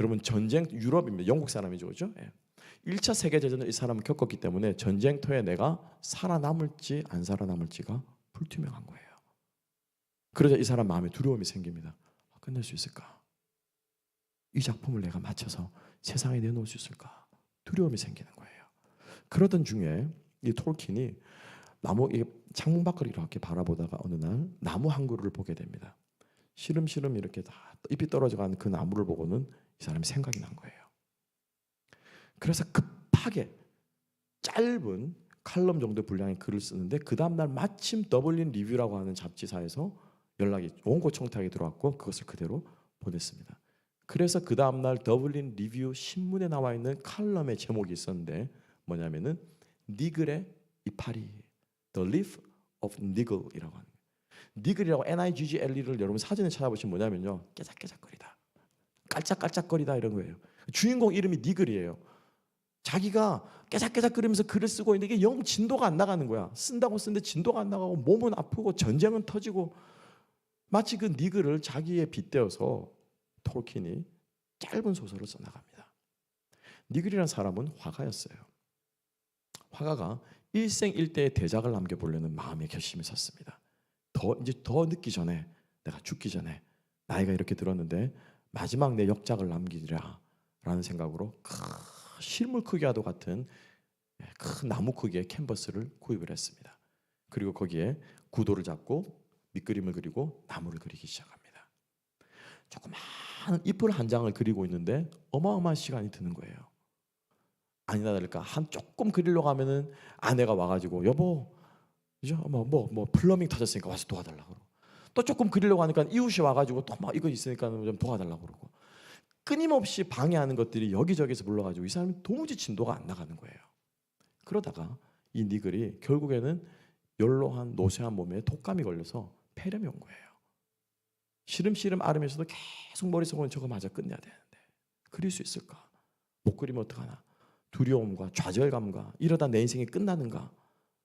Speaker 1: 여러분 전쟁, 유럽입니다. 영국 사람이죠, 그죠? 예. 1차 세계대전을 이 사람은 겪었기 때문에 전쟁터에 내가 살아남을지 안 살아남을지가 불투명한 거예요. 그러자 이 사람 마음에 두려움이 생깁니다. 끝낼 수 있을까? 이 작품을 내가 맞춰서 세상에 내놓을 수 있을까? 두려움이 생기는 거예요. 그러던 중에 이 톨킨이 창문 밖을 이렇게 바라보다가 어느 날 나무 한 그루를 보게 됩니다. 시름시름 이렇게 다 잎이 떨어져가는 그 나무를 보고는 이 사람이 생각이 난 거예요. 그래서 급하게 짧은 칼럼 정도 분량의 글을 쓰는데 그 다음날 마침 더블린 리뷰라고 하는 잡지사에서 연락이 원고 청탁이 들어왔고 그것을 그대로 보냈습니다. 그래서 그 다음날 더블린 리뷰 신문에 나와 있는 칼럼의 제목이 있었는데 뭐냐면은 니글의 이파리, The Leaf of Niggle이라고 하는 거예요. 니글이라고 Niggl을 여러분 사전에 찾아보시면 뭐냐면요, 깨작깨작거리다, 깔짝깔짝거리다 이런 거예요. 주인공 이름이 니글이에요. 자기가 깨작깨작거리면서 글을 쓰고 있는데 이게 영 진도가 안 나가는 거야. 쓴다고 쓰는데 진도가 안 나가고 몸은 아프고 전쟁은 터지고, 마치 그 니글을 자기의 빗대어서 톨킨이 짧은 소설을 써나갑니다. 니글이라는 사람은 화가였어요. 화가가 일생일대의 대작을 남겨보려는 마음의 결심이 섰습니다. 더 늦기 전에, 내가 죽기 전에, 나이가 이렇게 들었는데 마지막 내 역작을 남기리라 라는 생각으로 실물 크기와도 같은 큰 나무 크기의 캔버스를 구입을 했습니다. 그리고 거기에 구도를 잡고 밑그림을 그리고 나무를 그리기 시작합니다. 조그마한 잎을 한 장을 그리고 있는데 어마어마한 시간이 드는 거예요. 아니나 다를까 한 조금 그리려고 하면은 아내가 와가지고 여보, 뭐 플러밍 터졌으니까 와서 도와달라고 그러고, 또 조금 그리려고 하니까 이웃이 와가지고 또 막 이거 있으니까 좀 도와달라고 그러고, 끊임없이 방해하는 것들이 여기저기서 불러가지고 이 사람이 도무지 진도가 안 나가는 거예요. 그러다가 이 니글이 결국에는 연로한 노쇠한 몸에 독감이 걸려서 폐렴이 온 거예요. 시름시름 앓으면서도 계속 머릿속으로는 저거 마저 끝내야 되는데 그릴 수 있을까? 못 그리면 어떡하나? 두려움과 좌절감과 이러다 내 인생이 끝나는가?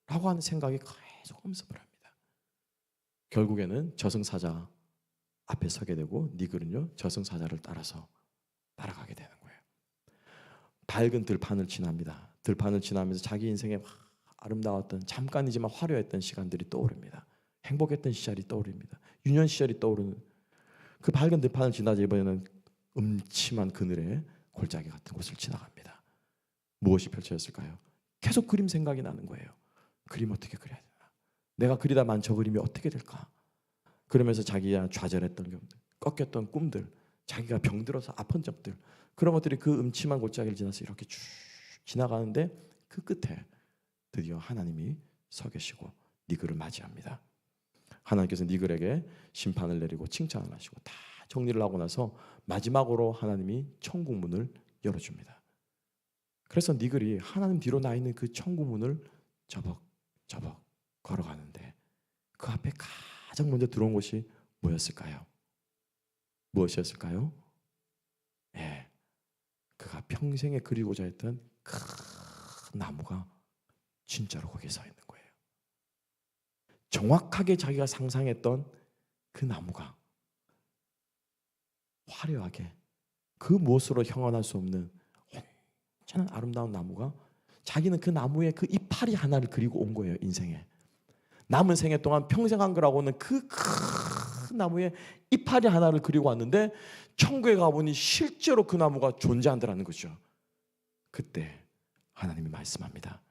Speaker 1: 라고 하는 생각이 계속 엄습을 합니다. 결국에는 저승사자 앞에 서게 되고 니글은요 저승사자를 따라서 날아가게 되는 거예요. 밝은 들판을 지납니다. 들판을 지나면서 자기 인생에 아름다웠던, 잠깐이지만 화려했던 시간들이 떠오릅니다. 행복했던 시절이 떠오릅니다. 유년 시절이 떠오르는 그 밝은 들판을 지나자 이번에는 음침한 그늘에 골짜기 같은 곳을 지나갑니다. 무엇이 펼쳐졌을까요? 계속 그림 생각이 나는 거예요. 그림 어떻게 그려야 되나? 내가 그리다만 저 그림이 어떻게 될까? 그러면서 자기가 좌절했던 경험들, 꺾였던 꿈들, 자기가 병들어서 아픈 적들, 그런 것들이 그 음침한 골짜기를 지나서 이렇게 쭉 지나가는데 그 끝에 드디어 하나님이 서 계시고 니글을 맞이합니다. 하나님께서 니글에게 심판을 내리고 칭찬을 하시고 다 정리를 하고 나서 마지막으로 하나님이 천국 문을 열어줍니다. 그래서 니글이 하나님 뒤로 나 있는 그 천국 문을 저벅저벅 걸어가는데 그 앞에 가장 먼저 들어온 곳이 뭐였을까요? 무엇이었을까요? 예, 그가 평생에 그리고자 했던 큰 나무가 진짜로 거기에 서 있는 거예요. 정확하게 자기가 상상했던 그 나무가 화려하게 그 무엇으로 형언할 수 없는 완전한 아름다운 나무가, 자기는 그 나무에 그 이파리 하나를 그리고 온 거예요. 인생에 남은 생애 동안 평생 한 거라고는 그 큰 나무에 이파리 하나를 그리고 왔는데 천국에 가보니 실제로 그 나무가 존재한다는 거죠. 그때 하나님이 말씀합니다.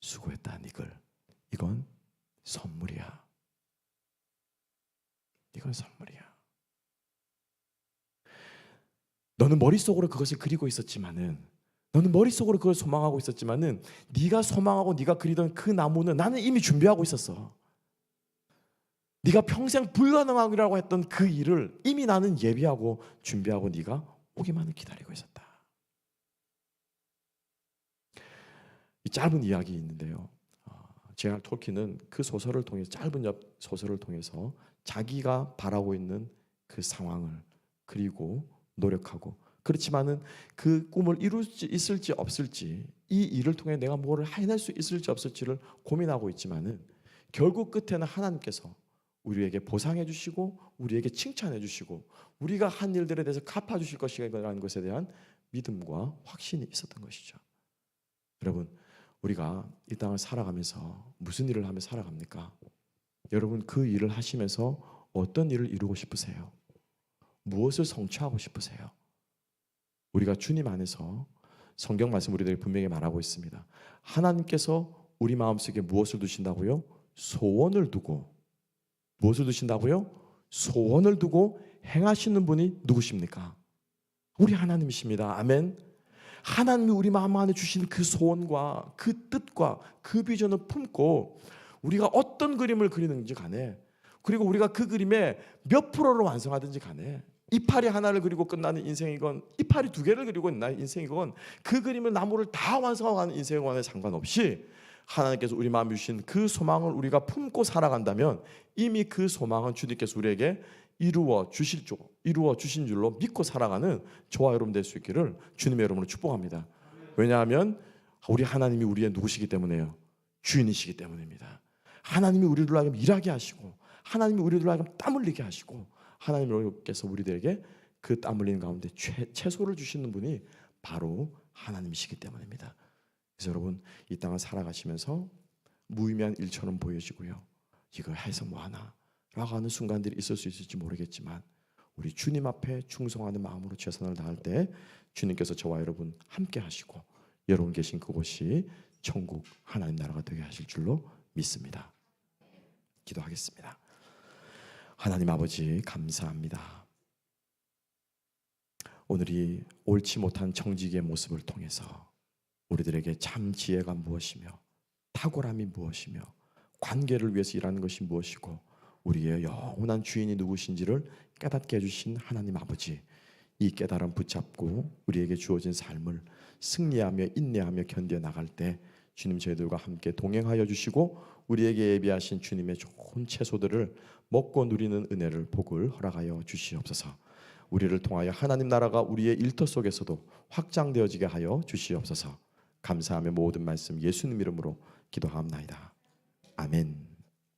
Speaker 1: 수고했다 니글, 이건 선물이야. 이건 선물이야. 너는 머릿속으로 그것을 그리고 있었지만은, 너는 머릿속으로 그걸 소망하고 있었지만은 네가 소망하고 네가 그리던 그 나무는 나는 이미 준비하고 있었어. 네가 평생 불가능하기라고 했던 그 일을 이미 나는 예비하고 준비하고 네가 오기만을 기다리고 있었다. 이 짧은 이야기 있는데요, J.R. 톨킨은 그 소설을 통해서, 짧은 소설을 통해서 자기가 바라고 있는 그 상황을 그리고 노력하고, 그렇지만은 그 꿈을 이룰 수 있을지 없을지, 이 일을 통해 내가 뭐를 해낼 수 있을지 없을지를 고민하고 있지만은 결국 끝에는 하나님께서 우리에게 보상해 주시고 우리에게 칭찬해 주시고 우리가 한 일들에 대해서 갚아 주실 것이라는 것에 대한 믿음과 확신이 있었던 것이죠. 여러분, 우리가 이 땅을 살아가면서 무슨 일을 하며 살아갑니까? 여러분, 그 일을 하시면서 어떤 일을 이루고 싶으세요? 무엇을 성취하고 싶으세요? 우리가 주님 안에서, 성경 말씀 우리들이 분명히 말하고 있습니다. 하나님께서 우리 마음속에 무엇을 두신다고요? 소원을 두고. 무엇을 두신다고요? 소원을 두고 행하시는 분이 누구십니까? 우리 하나님이십니다. 아멘.
Speaker 2: 하나님이 우리 마음 안에 주신 그 소원과 그 뜻과 그 비전을 품고 우리가 어떤 그림을 그리는지 간에, 그리고 우리가 그 그림에 몇 프로를 완성하든지 간에, 이파리 하나를 그리고 끝나는 인생이건 이파리 두 개를 그리고 끝나는 인생이건 그 그림을 나무를 다 완성하는 인생과는 상관없이 하나님께서 우리 마음에 주신 그 소망을 우리가 품고 살아간다면 이미 그 소망은 주님께서 우리에게 이루어 주신 줄로 믿고 살아가는 저와 여러분 될 수 있기를 주님의 이름으로 축복합니다. 왜냐하면 우리 하나님이 우리의 누구시기 때문에요. 주인이시기 때문입니다. 하나님이 우리를 하여금 일하게 하시고, 하나님이 우리를 하여금 땀 흘리게 하시고, 하나님께서 우리들에게 그 땀 흘리는 가운데 채소를 주시는 분이 바로 하나님이시기 때문입니다. 그래서 여러분, 이 땅을 살아가시면서 무의미한 일처럼 보여지고요, 이거 해서 뭐하나 라고 하는 순간들이 있을 수 있을지 모르겠지만, 우리 주님 앞에 충성하는 마음으로 최선을 다할 때 주님께서 저와 여러분 함께 하시고 여러분 계신 그곳이 천국 하나님 나라가 되게 하실 줄로 믿습니다. 기도하겠습니다. 하나님 아버지, 감사합니다. 오늘이 옳지 못한 청지기의 모습을 통해서 우리들에게 참 지혜가 무엇이며 탁월함이 무엇이며 관계를 위해서 일하는 것이 무엇이고 우리의 영원한 주인이 누구신지를 깨닫게 해주신 하나님 아버지, 이 깨달음 붙잡고 우리에게 주어진 삶을 승리하며 인내하며 견뎌나갈 때 주님 저희들과 함께 동행하여 주시고 우리에게 예비하신 주님의 좋은 채소들을 먹고 누리는 은혜를 복을 허락하여 주시옵소서. 우리를 통하여 하나님 나라가 우리의 일터 속에서도 확장되어지게 하여 주시옵소서. 감사하며 모든 말씀 예수님 이름으로 기도하옵나이다. 아멘.